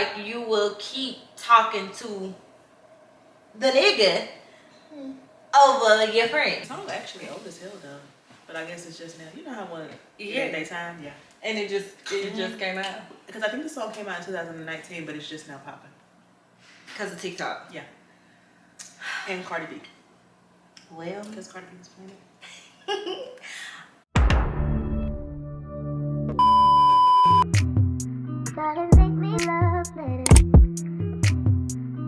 like you will keep talking to the nigga over your friend. The song actually old as hell though, but I guess it's just now. You know how one daytime, yeah. And it just came out because I think the song came out in 2019, but it's just now popping because of TikTok. Yeah, and Cardi B. Well, because Cardi B was playing it. Gotta make me love better.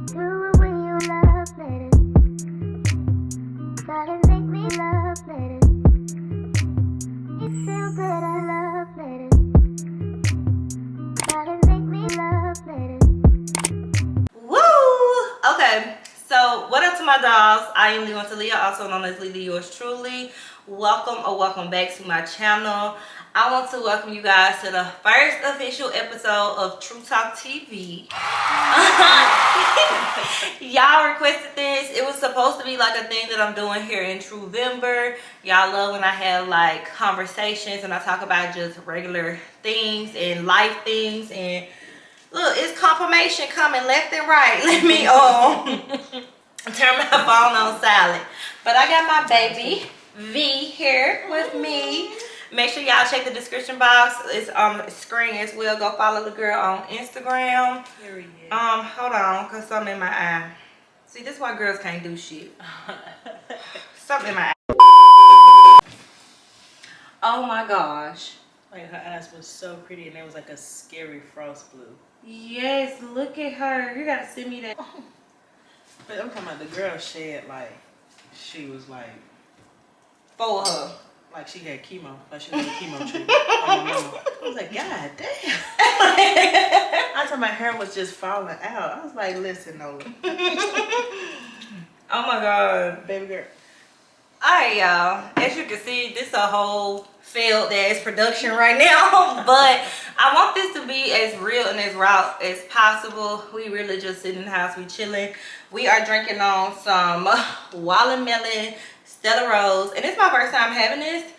Do it when you love better. Gotta make me love better. It feel good, I love better. Gotta make me love better. Woo! Okay, so what up to my dolls? I am Leelee Leelee, also known as Leelee yours truly. Welcome back to my channel. I want to welcome you guys to the first official episode of TRUTALKTV. Y'all requested this. It was supposed to be like a thing that I'm doing here in Truvember. Y'all love when I have like conversations and I talk about just regular things and life things. And look, it's confirmation coming left and right. Let me turn my phone on silent. But I got my baby V here with me. Make sure y'all check the description box. It's on the screen as well. Go follow the girl on Instagram. Period. Hold on, cause something in my eye. See, this is why girls can't do shit. Something in my eye. Oh my gosh. Like her eyes was so pretty, and there was like a scary frost blue. Yes, look at her. You gotta send me that. But I'm talking about the girl shed like she was like For her. like she had chemo, like she was a chemo treatment. I was like, God damn. I thought my hair was just falling out. I was like, listen, Nola. Oh my god. Baby girl. Alright, y'all. As you can see, this is a whole failed ass production right now. But I want this to be as real and as raw as possible. We really just sitting in the house, we chilling. We are drinking on some watermelon Stella Rose, and it's my first time having this,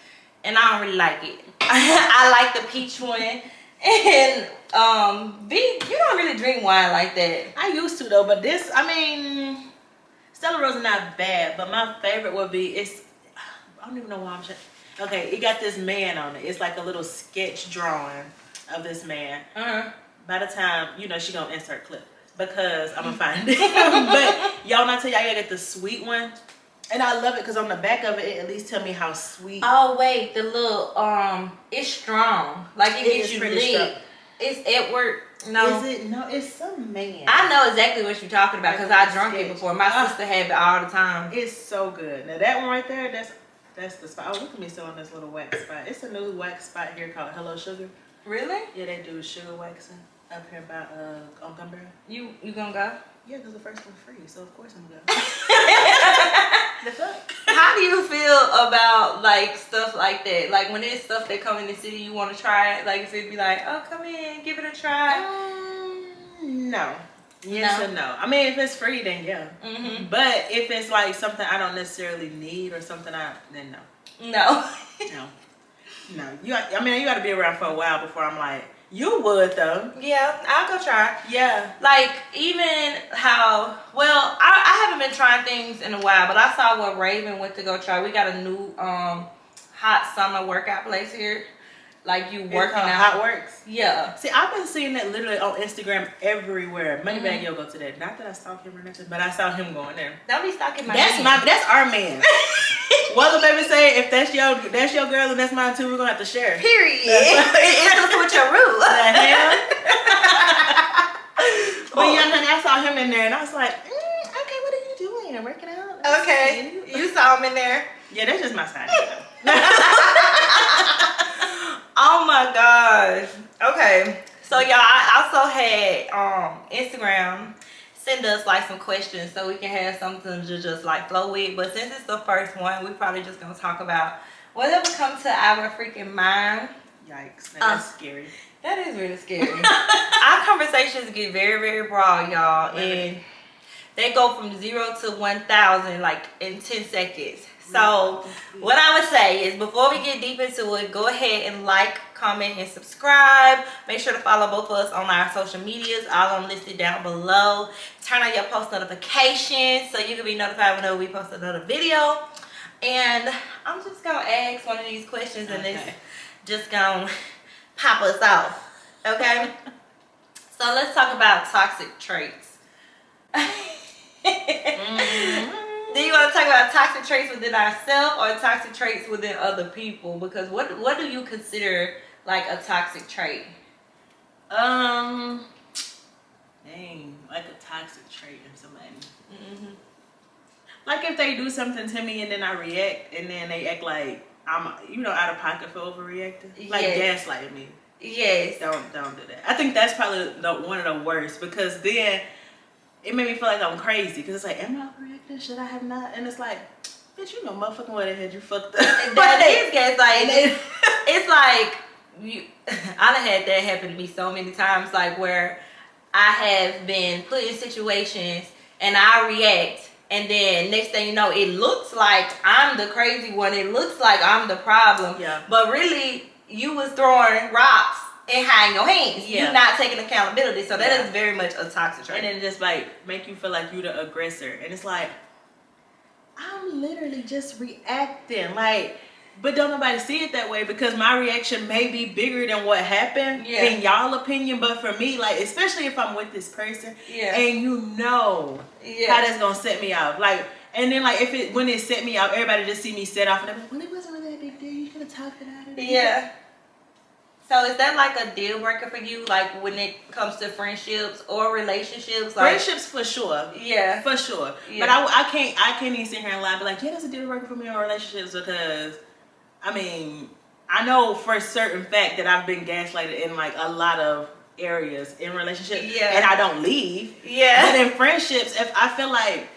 and I don't really like it. I like the peach one, and V, you don't really drink wine like that. I used to though, but this, I mean, Stella Rose is not bad, but my favorite would be, I don't even know why I'm saying. Okay, it got this man on it. It's like a little sketch drawing of this man. By the time, you know, she gonna insert clip because I'm gonna find it. But y'all not tell y'all gotta get the sweet one. And I love it because on the back of it, it at least tell me how sweet. Oh wait, the little it's strong. Like it gets you lit. It's Edward. No. Is it? No, it's some man. I know exactly what you're talking about because I drunk it before. My sister had it all the time. It's so good. Now that one right there, that's the spot. Oh, look at me still on this little wax spot. It's a new wax spot here called Hello Sugar. Really? Yeah, they do sugar waxing up here by on Gunberry. You gonna go? Yeah, because the first one's free, so of course I'm gonna go. The fuck? How do you feel about like stuff like that? Like when it's stuff that come in the city, you want to try it. Like if it be like, oh, come in, give it a try. No. Yes and no. I mean, if it's free, then yeah. But if it's like something I don't necessarily need or something then no. No. No. You got to be around for a while before I'm like, you would though. Yeah, I'll go try. Yeah. Like even how, well, I haven't been trying things in a while, but I saw what Raven went to go try. We got a new hot summer workout place here. Like you working out. Hot Works? Yeah. See, I've been seeing that literally on Instagram everywhere. Moneybag Yo go to that. Not that I stalk him or nothing, but I saw him going there. Don't be stalking my That's our man. What the baby say? If that's your girl and that's mine too, we're gonna have to share. Period. It's a switcheroo. The hell? But yeah, honey, I saw him in there and I was like, okay, what are you doing? Working out? Okay. You saw him in there? Yeah, that's just my side. Oh my gosh. Okay. So y'all, I also had Instagram send us like some questions so we can have something to just like flow with. But since it's the first one, we probably just gonna talk about whatever comes to our freaking mind. Yikes, that's scary. That is really scary. Our conversations get very, very broad, y'all, and they go from 0 to 1,000 like in 10 seconds. So what I would say is before we get deep into it, go ahead and like, comment, and subscribe. Make sure to follow both of us on our social medias. All of them listed down below. Turn on your post notifications so you can be notified whenever we post another video. And I'm just going to ask one of these questions and it's just going to pop us off. Okay? So let's talk about toxic traits. Do you want to talk about toxic traits within ourselves or toxic traits within other people? Because what do you consider like a toxic trait? Dang, like a toxic trait in somebody. Like if they do something to me and then I react and then they act like I'm, out of pocket for overreacting. Like gaslighting me. Yes. Don't do that. I think that's probably one of the worst because then it made me feel like I'm crazy because it's like, am I overreacting? Should I have not? And it's like, bitch, you know motherfucking what the head you fucked up. That is gaslighting. It's like I done had that happen to me so many times, like where I have been put in situations and I react, and then next thing you know, it looks like I'm the crazy one. It looks like I'm the problem. Yeah. But really, you was throwing rocks and hiding your hands. Yeah. You're not taking accountability. So that is very much a toxic trait. And then just like make you feel like you're the aggressor. And it's like, I'm literally just reacting. Like, but don't nobody see it that way because my reaction may be bigger than what happened in y'all opinion. But for me, like, especially if I'm with this person and how that's gonna set me off. Like, and then like when it set me off, everybody just see me set off and they're like, well, it wasn't really that big deal. You could have talked it out of it. Yeah. So is that like a deal breaker for you, like when it comes to friendships or relationships? Like, friendships for sure. Yeah. For sure. Yeah. But I can't even sit here and lie and be like, yeah, that's a deal breaker for me in relationships because I know for a certain fact that I've been gaslighted in like a lot of areas in relationships. Yeah. And I don't leave. Yeah. But in friendships, if I feel like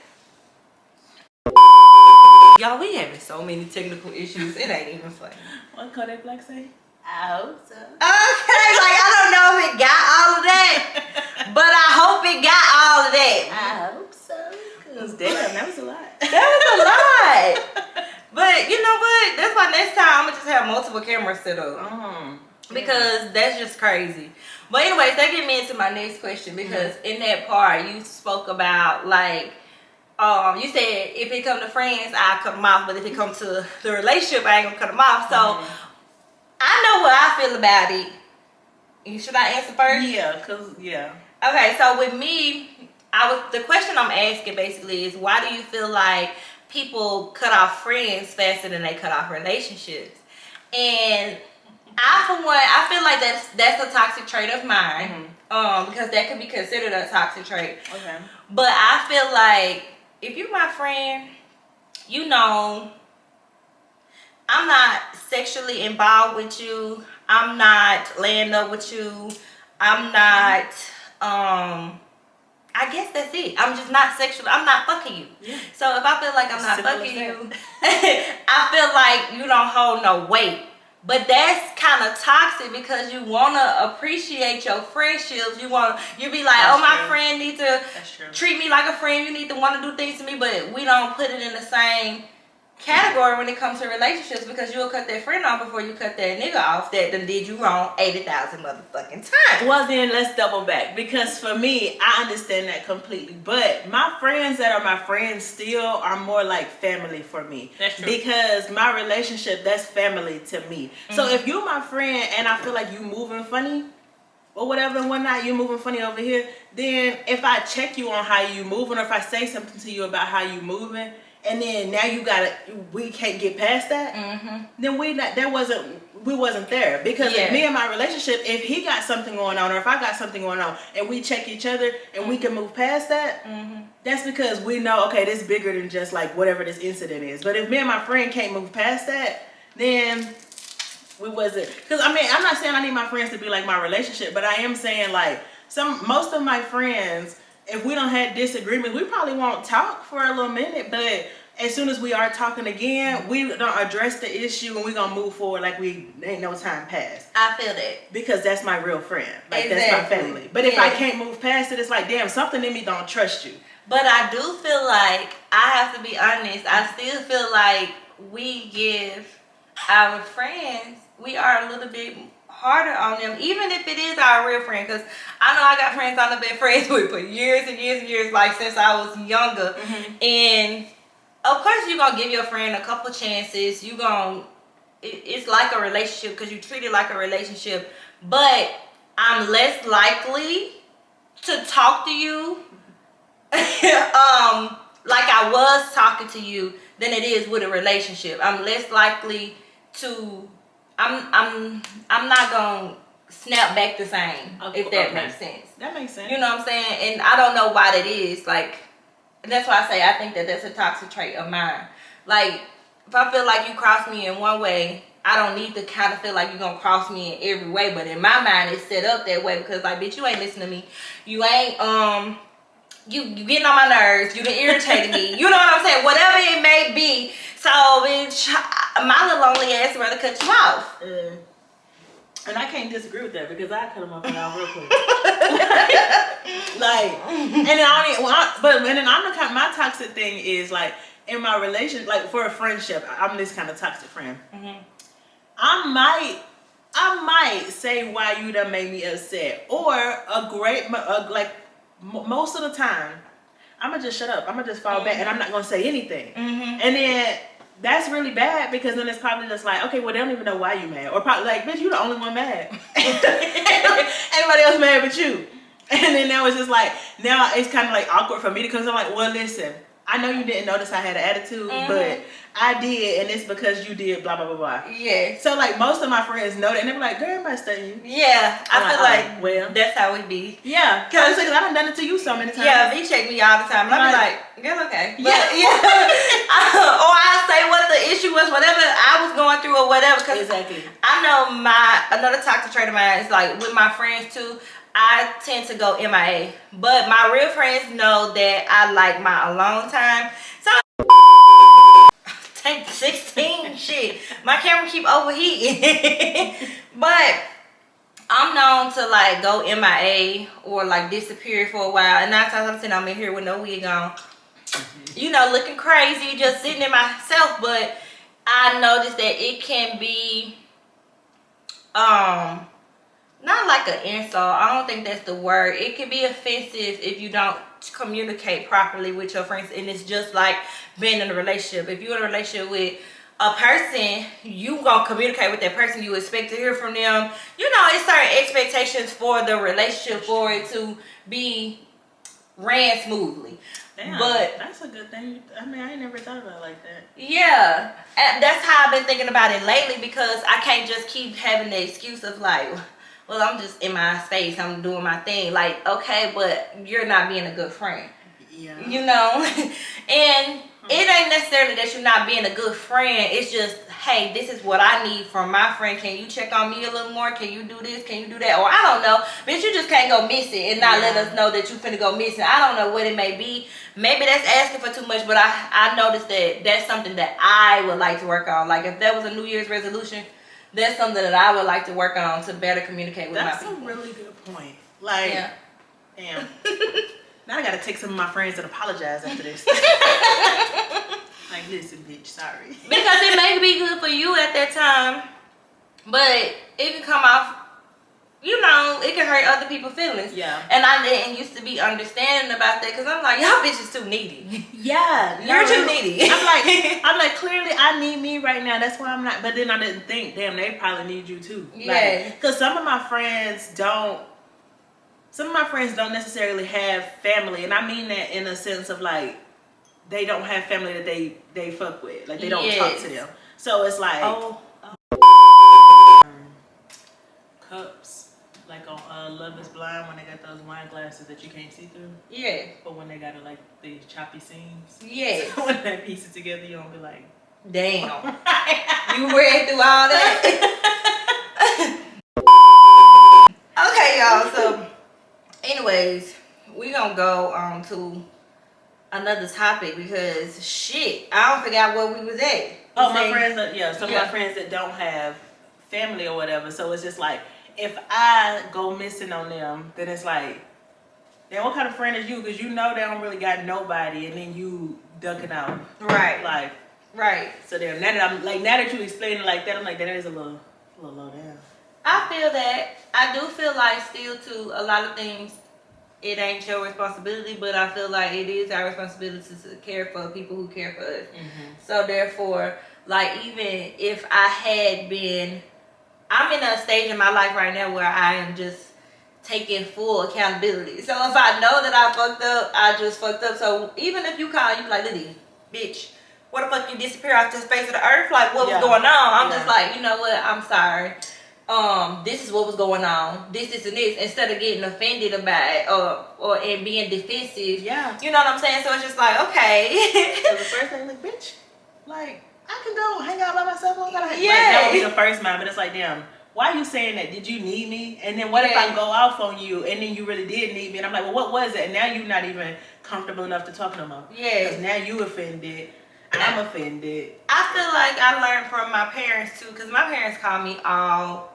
y'all, we having so many technical issues, it ain't even funny. what Kodak Black say? I hope so. Okay, like I don't know if it got all of that, but I hope it got all of that. I hope so. Cause damn, that was a lot. That was a lot. But you know what? That's why next time I'm gonna just have multiple cameras set up. Because that's just crazy. But anyways, that get me into my next question because in that part you spoke about like you said if it come to friends, I cut them off, but if it comes to the relationship, I ain't gonna cut them off. So I know what I feel about it. Should I answer first? Okay, so with me, the question I'm asking basically is why do you feel like people cut off friends faster than they cut off relationships? And I feel like that's a toxic trait of mine. Because that could be considered a toxic trait. Okay. But I feel like if you're my friend, I'm not sexually involved with you. I'm not laying up with you. I'm not, I guess that's it. I'm just not sexually, I'm not fucking you. Yeah. So if I feel like I'm not fucking you, I feel like you don't hold no weight. But that's kind of toxic because you want to appreciate your friendships. You be like, that's my friend needs to treat me like a friend. You need to want to do things to me, but we don't put it in the same category when it comes to relationships because you'll cut that friend off before you cut that nigga off that done did you wrong 80,000 motherfucking times. Well, then let's double back because for me, I understand that completely. But my friends that are my friends still are more like family for me. That's true. Because my relationship, that's family to me. So if you're my friend and I feel like you moving funny or whatever and whatnot, you moving funny over here, then if I check you on how you moving or if I say something to you about how you moving, and then now we can't get past that, then we wasn't there. Because if me and my relationship, if he got something going on or if I got something going on and we check each other and we can move past that, that's because we know, okay, this is bigger than just like whatever this incident is. But if me and my friend can't move past that, then we wasn't. Because I'm not saying I need my friends to be like my relationship, but I am saying like most of my friends, if we don't have disagreements, we probably won't talk for a little minute, but as soon as we are talking again, we don't address the issue and we're going to move forward like we ain't no time passed. I feel that. Because that's my real friend. Like, that's my family. But if I can't move past it, it's like, damn, something in me don't trust you. But I do feel like, I have to be honest, I still feel like we give our friends, we are a little bit harder on them, even if it is our real friend. Because I know I got friends I've been friends with for years and years and years, like since I was younger. And of course, you're gonna give your friend a couple chances. It's like a relationship because you treat it like a relationship. But I'm less likely to talk to you like I was talking to you than it is with a relationship. I'm less likely to I'm not gonna snap back the same, if that makes sense. That makes sense. You know what I'm saying? And I don't know why that is. Like, that's why I say I think that that's a toxic trait of mine. Like, if I feel like you cross me in one way, I don't need to kind of feel like you're gonna cross me in every way. But in my mind, it's set up that way because, like, bitch, you ain't listening to me. You ain't you getting on my nerves. You done irritated me. You know what I'm saying? Whatever it may be. So, bitch, my little lonely ass would rather cut you off. And I can't disagree with that because I cut them off real quick. Like, and then I'm the kind. My toxic thing is like in my relation, like for a friendship, I'm this kind of toxic friend. I might say why you done made me upset, or most of the time, I'ma just shut up. I'ma just fall back, and I'm not gonna say anything. And then that's really bad because then it's probably just like, okay, well, they don't even know why you mad, or probably like, bitch, you the only one mad. Everybody else mad but you. And then now it's just like, now it's kind of like awkward for me because I'm like, well, listen, I know you didn't notice I had an attitude, but I did, and it's because you did blah, blah, blah, blah. Yeah. So, like, most of my friends know that, and they're like, girl, everybody studying you. Yeah, I feel like, well, that's how we be. Yeah. Because I done done it to you so many times. Yeah, they check me all the time, and I be like, girl, okay. But, Yeah. or I'll say what the issue was, whatever I was going through or whatever. Cause exactly. I know another toxic trait of mine is like with my friends too, I tend to go MIA. But my real friends know that I like my alone time. So take 16 shit. My camera keep overheating. But I'm known to like go MIA or like disappear for a while. And 9 times out of 10 I'm in here with no wig on. You know, looking crazy, just sitting in myself. But I noticed that it can be not like an insult. I don't think that's the word. It can be offensive if you don't communicate properly with your friends. And it's just like being in a relationship. If you're in a relationship with a person, you gonna communicate with that person. You expect to hear from them. You know, it's certain expectations for the relationship for it to be ran smoothly. Damn, but that's a good thing. I mean, I ain't never thought about it like that. Yeah, and that's how I've been thinking about it lately because I can't just keep having the excuse of like, well, I'm just in my space, I'm doing my thing. Like, okay, but you're not being a good friend. Yeah. You know? And it ain't necessarily that you're not being a good friend. It's just, hey, this is what I need from my friend. Can you check on me a little more? Can you do this? Can you do that? Or I don't know. Bitch, you just can't go missing and not let us know that you finna go missing. I don't know what it may be. Maybe that's asking for too much, but I noticed that that's something that I would like to work on. Like if that was a New Year's resolution, that's something that I would like to work on to better communicate with my people. That's a really good point. Like, damn. Now I gotta take some of my friends and apologize after this. Like, listen, bitch, sorry. Because it may be good for you at that time, but it can come off, you know, it can hurt other people's feelings. Yeah. And I didn't used to be understanding about that because I'm like, y'all bitches too needy. Yeah. You're too needy. I'm like, clearly I need me right now. That's why I'm not. But then I didn't think, damn, they probably need you too. Yeah. Because some of my friends don't necessarily have family. And I mean that in a sense of like, they don't have family that they fuck with. Like, they don't talk to them. So it's like, cups. Like on Love is Blind when they got those wine glasses that you can't see through. Yeah. But when they got like the choppy seams. Yeah. So when they piece it together, you don't be like, damn. You read through all that? Okay, y'all. So, anyways, we gonna go on to another topic because shit, I don't forget where we was at. oh, my friends, some of my friends that don't have family or whatever. So it's just like, if I go missing on them, then it's like, then what kind of friend is you? Because you know they don't really got nobody, and then you ducking out. Right. Like, right. so then now that you explain it like that, I'm like, that is a little low down. I feel that. I do feel like still too, a lot of things, it ain't your responsibility, but I feel like it is our responsibility to care for people who care for us. So therefore, like, even if I had been, I'm in a stage in my life right now where I am just taking full accountability. So if I know that I fucked up, I just fucked up. So even if you call, you be like, Leelee, bitch, what the fuck you disappear off the face of the earth? Like, what was going on? I'm just like, you know what? I'm sorry. This is what was going on. This and this. Instead of getting offended about it or and being defensive. Yeah. You know what I'm saying? So it's just like, okay. So the first thing, like, bitch, like, I can go hang out by myself. I don't gotta Yeah. Like, that would be the first mind, but it's like, damn, why are you saying that? Did you need me? And then what if I go off on you and then you really did need me? And I'm like, well, what was it? And now you're not even comfortable enough to talk no more. Yeah. Because now you offended. I'm offended. I feel like I learned from my parents too, because my parents call me all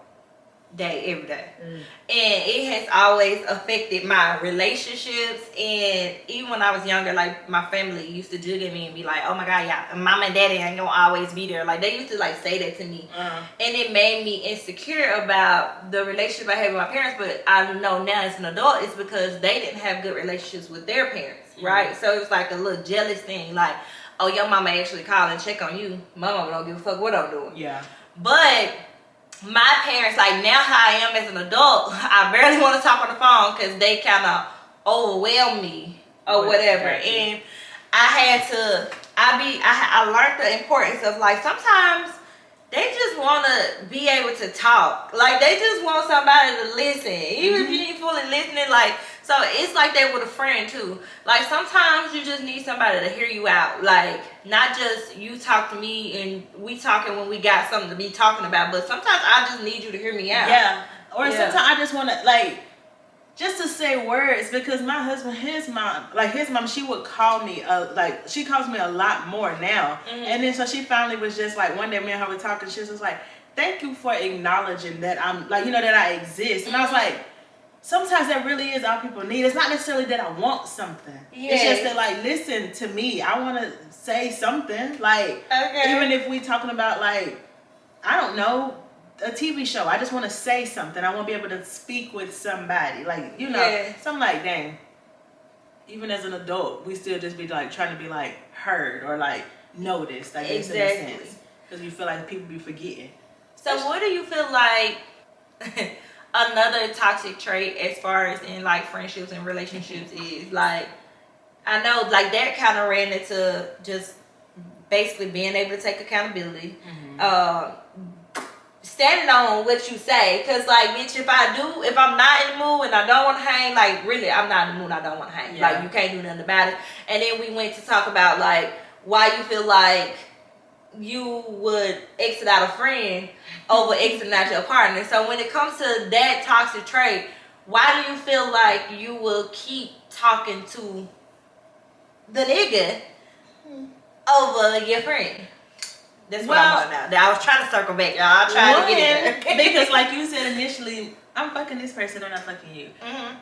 day, every day. And it has always affected my relationships. And even when I was younger, like, my family used to jug at me and be like, oh my God, yeah, mama and daddy ain't gonna always be there. Like, they used to like say that to me. And it made me insecure about the relationship I had with my parents. But I know now as an adult, it's because they didn't have good relationships with their parents, right? So it's like a little jealous thing, like, oh, your mama actually call and check on you. My mama don't give a fuck what I'm doing. Yeah. But my parents, like, now how I am as an adult, I barely want to talk on the phone because they kind of overwhelm me or whatever. And I learned the importance of, like, sometimes they just want to be able to talk. Like, they just want somebody to listen. Even if you ain't fully listening, like, so it's like that with a friend too. Like, sometimes you just need somebody to hear you out. Like, not just you talk to me and we talking when we got something to be talking about, but sometimes I just need you to hear me out. Yeah. Or sometimes I just want to, like, just to say words, because my husband, his mom, she would call me, like, she calls me a lot more now. And then so she finally was just like, one day me and her were talking, she was just like, thank you for acknowledging that I'm, like, you know, that I exist. And I was like, sometimes that really is all people need. It's not necessarily that I want something. It's just that, like, listen to me. I want to say something. Like, even if we talking about, like, I don't know, a TV show. I just want to say something. I want to be able to speak with somebody. Like, you know, so I'm like, dang, even as an adult, we still just be, like, trying to be, like, heard or, like, noticed, I guess, in a sense. Because you feel like people be forgetting. So what do you feel like another toxic trait as far as in, like, friendships and relationships is? Like, I know, like, that kind of ran into just basically being able to take accountability, standing on what you say. Because, like, bitch, if I'm not in the mood and I don't want to hang, like, really, I'm not in the mood and I don't want to hang. Like, you can't do nothing about it. And then we went to talk about, like, why you feel like you would exit out a friend over exiting out your partner. So when it comes to that toxic trait, why do you feel like you will keep talking to the nigga over your friend? That's what I want now. I was trying to circle back, y'all. I tried to get it there. Because, like you said initially, I'm fucking this person, I'm not fucking you.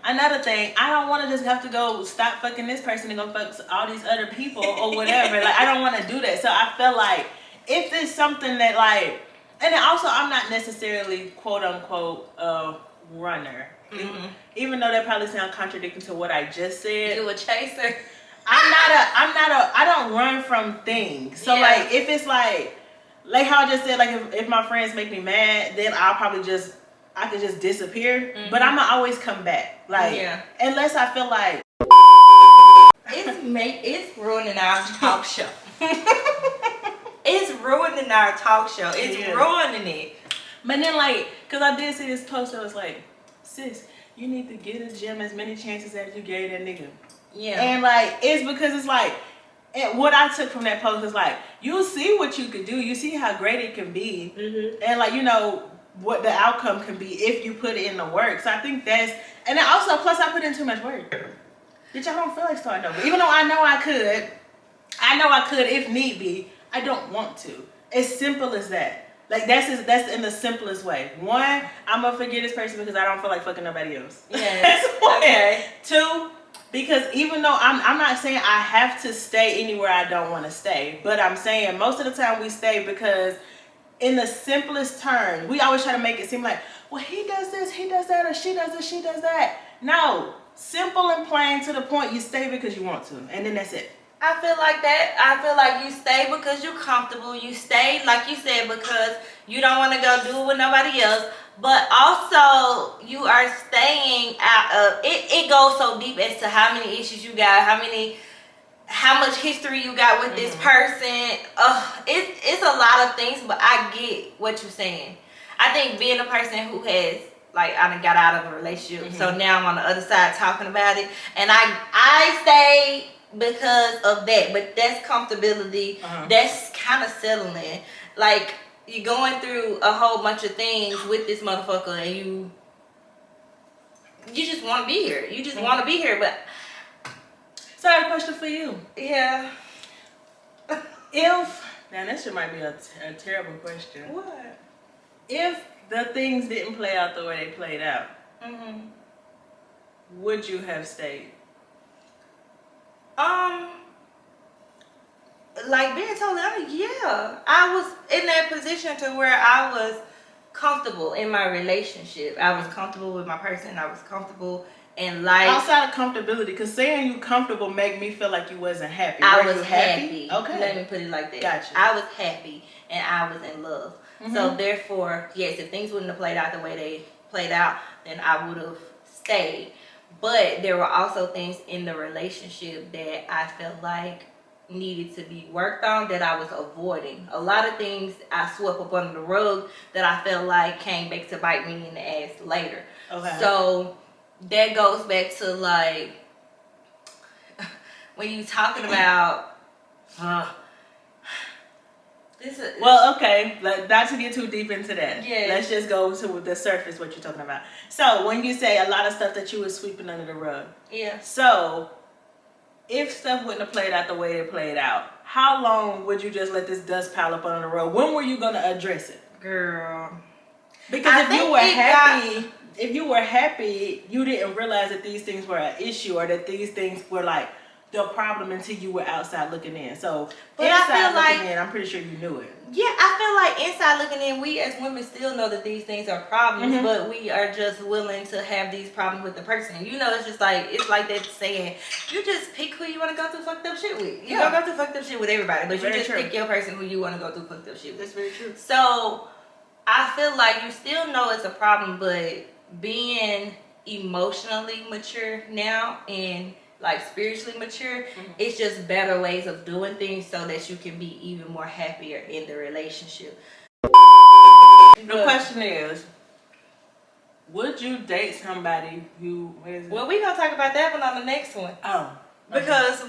Another thing, I don't want to just have to go stop fucking this person and go fuck all these other people or whatever. Like, I don't want to do that. So I feel like if it's something that, like, and then also I'm not necessarily quote unquote runner. Even though that probably sounds contradicting to what I just said. You a chaser? I don't run from things. So like, if it's like how I just said, like, if my friends make me mad, then I could just disappear. But I'm gonna always come back. Like, unless I feel like it's ruining our talk show. It's ruining our talk show. It's ruining it. But then, like, because I did see this post that was like, sis, you need to get a gym as many chances as you gave that nigga. Yeah. And, like, it's because it's like, and what I took from that post is like, you'll see what you could do. You see how great it can be. And, like, you know, what the outcome can be if you put it in the work. So I think that's, and then also, plus I put in too much work. Bitch, I don't feel like starting over. Even though I know I could if need be, I don't want to. As simple as that. Like, that's in the simplest way. One, I'm gonna forget this person because I don't feel like fucking nobody else. Yeah. That's one. Okay. Two, Because even though I'm not saying I have to stay anywhere I don't want to stay, but I'm saying most of the time we stay because in the simplest terms, we always try to make it seem like, well, he does this, he does that, or she does this, she does that. No, simple and plain to the point. You stay because you want to, and then that's it. I feel like that. I feel like you stay because you're comfortable. You stay, like you said, because you don't want to go do it with nobody else. But also, you are staying out of it. It goes so deep as to how many issues you got, how much history you got with this person. It's a lot of things, but I get what you're saying. I think being a person who has, like, I done got out of a relationship, so now I'm on the other side talking about it, and I stay because of that. But that's comfortability. That's kind of settling. Like, you're going through a whole bunch of things with this motherfucker, and you just want to be here. You just want to be here, but. So I have a question for you. Yeah. Now this shit might be a terrible question. What? If the things didn't play out the way they played out, would you have stayed? Like, being totally honest, yeah. I was in that position to where I was comfortable in my relationship. I was comfortable with my person. I was comfortable in life. Outside of comfortability, because saying you comfortable make me feel like you wasn't happy. I Were was you happy. Okay. Let me put it like that. Gotcha. I was happy and I was in love. So therefore, yes, if things wouldn't have played out the way they played out, then I would have stayed. But there were also things in the relationship that I felt like needed to be worked on that I was avoiding. A lot of things I swept up under the rug that I felt like came back to bite me in the ass later. Okay. So that goes back to, like, when you talking about well, okay, not to get too deep into that. Yeah. Let's just go to the surface, what you're talking about. So when you say a lot of stuff that you were sweeping under the rug. Yeah. So if stuff wouldn't have played out the way it played out, how long would you just let this dust pile up under the rug? When were you going to address it? Girl. Because if you were happy, you didn't realize that these things were an issue or that these things were like the problem until you were outside looking in. So But inside I feel looking like, in, I'm pretty sure you knew it. yeah, I feel like inside looking in, we as women still know that these things are problems, but we are just willing to have these problems with the person. You know, it's like that saying, you just pick who you want to go through fucked up shit with. You don't go through fucked up shit with everybody, but you just pick your person who you want to go through fucked up shit with. That's very true. So I feel like you still know it's a problem, but being emotionally mature now and like spiritually mature, it's just better ways of doing things so that you can be even more happier in the relationship. The question is, would you date somebody who is Well, we're gonna talk about that one on the next one. Oh. Because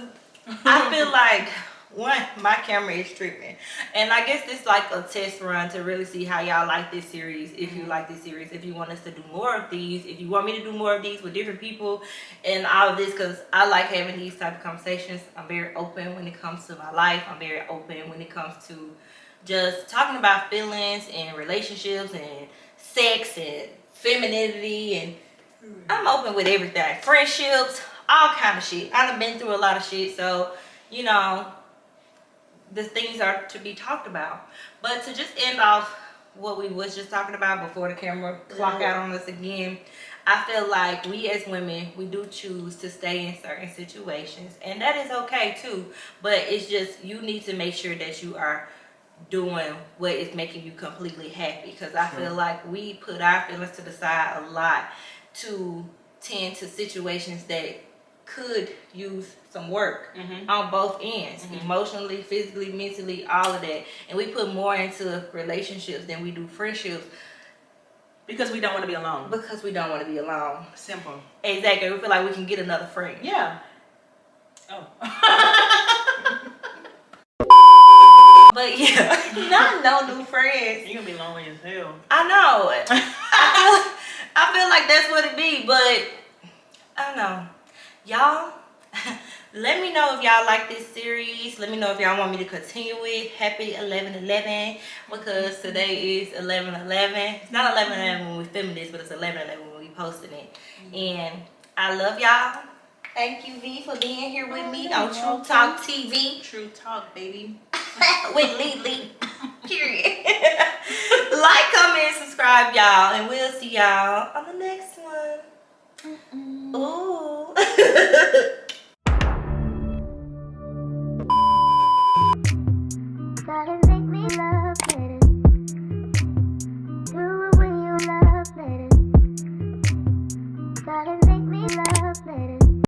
I feel like, one, my camera is tripping. And I guess this like a test run to really see how y'all like this series. If you like this series, if you want us to do more of these, if you want me to do more of these with different people and all of this, because I like having these type of conversations. I'm very open when it comes to my life. I'm very open when it comes to just talking about feelings and relationships and sex and femininity, and I'm open with everything. Friendships, all kind of shit. I've been through a lot of shit, so you know, the things are to be talked about. But to just end off what we was just talking about before the camera clock out on us again, I feel like we as women, we do choose to stay in certain situations, and that is okay too. But it's just, you need to make sure that you are doing what is making you completely happy, because I feel like we put our feelings to the side a lot to tend to situations that could use some work on both ends, emotionally, physically, mentally, all of that. And we put more into relationships than we do friendships. Because we don't want to be alone. Because we don't want to be alone. Simple. Exactly. We feel like we can get another friend. Yeah. Oh. But yeah, not no new friends. You're going to be lonely as hell. I know. I feel like that's what it be, but I don't know. Y'all, let me know if y'all like this series. Let me know if y'all want me to continue with Happy 11/11, because today is 11/11. It's not 11/11 when we filming this, but it's 11/11 when we posting it. And I love y'all. Thank you, V, for being here with me you're on True welcome. Talk TV True talk, baby. with Leelee. Period. Like, comment, and subscribe, y'all, and we'll see y'all on the next one. Ooh.